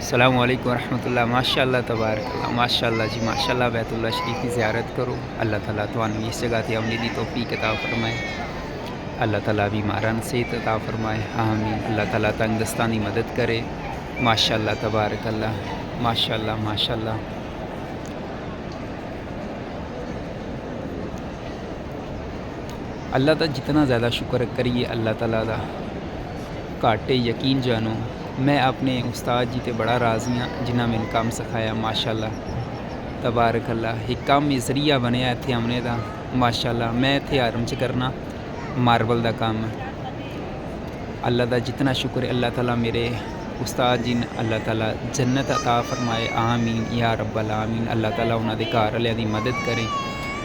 السلام علیکم ورحمۃ اللہ ماشاء اللہ تبارک اللہ ماشاء اللہ جی ماشاء اللہ بیت اللہ شریف کی زیارت کرو اللہ تعالیٰ تمہیں اس جگہ تے آنے دی توفیق عطا فرمائے اللہ تعالیٰ بیماراں صحت عطا فرمائے آمین اللہ تعالیٰ تنگ دستاں دی مدد کرے ماشاء اللہ تبارک اللہ ماشاء اللہ ماشاء اللہ اللہ کا جتنا زیادہ شکر کریے اللہ تعالیٰ دا گھاٹے یقین جانو میں اپنے استاد جی تے بڑا راضی ہاں جنہاں میں کام سکھایا ماشاء اللہ تبارک اللہ ایک کام ذریعہ بنیا اتنے آمنے دا ماشاء اللہ میں اتنے حرم چ کرنا ماربل دا کام اللہ دا جتنا شکر ہے اللہ تعالیٰ میرے استاد جی نے اللہ تعالیٰ جنت عطا فرمائے آمین یا رب العالمین اللہ تعالیٰ انہاں دے گھر والے دی مدد کرے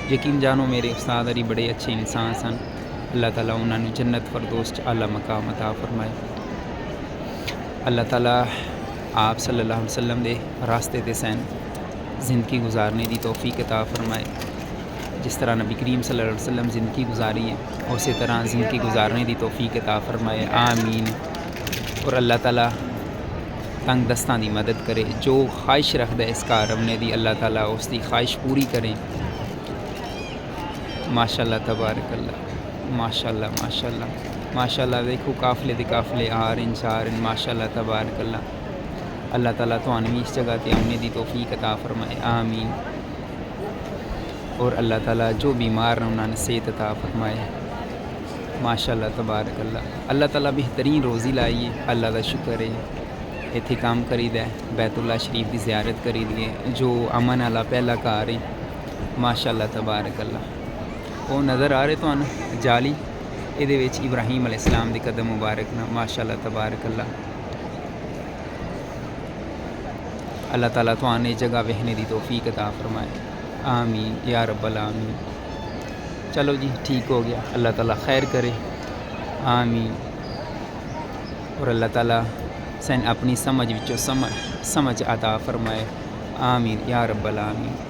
یقین جانو میرے استاد علی بڑے اچھے انسان سن اللہ تعالیٰ انہاں نوں جنت فردوس چ اعلیٰ مقام عطا فرمائے اللہ تعالیٰ آپ صلی اللہ علیہ وسلم دے راستے تے سین زندگی گزارنے دی توفیق عطا فرمائے جس طرح نبی کریم صلی اللہ علیہ وسلم زندگی گزاری ہے اسی طرح زندگی گزارنے دی توفیق عطا فرمائے آمین اور اللہ تعالیٰ تنگ دستاں دی مدد کرے جو خواہش رکھدا ہے اس گھر آنے دی اللہ تعالیٰ اس دی خواہش پوری کرے ماشاء اللہ تبارک اللہ ماشاء اللہ ماشاء اللہ ماشاء اللہ دیکھو قافلے دے قافلے آ رہے ماشاء اللہ تبارک اللہ اللہ تعالیٰ تمہیں اس جگہ تے آنے دی توفیق عطا فرمائے آمین اور اللہ تعالیٰ جو بیمار ہیں انہوں نے صحت عطا فرمائے ماشاء اللہ تبارک اللہ اللہ تعالیٰ بہترین روزی لائی ہے اللہ کا شکر ہے اتنے کام کری ہے بیت اللہ شریف کی زیارت کری دی ہے جو امن والا پہلا گھر ہے ماشاء اللہ تبارک اللہ وہ نظر آ رہے تو جالی یہ ابراہیم علیہ السلام دی قدم مبارک نا ماشاء اللہ تبارک اللہ اللہ تعالیٰ تو آنے جگہ وہنے دی توفیق عطا فرمائے آمین یا رب العالمین چلو جی ٹھیک ہو گیا اللہ تعالیٰ خیر کرے آمین اور اللہ تعالیٰ سین اپنی سمجھ وچوں سمجھ عطا فرمائے آمین یا رب العالمین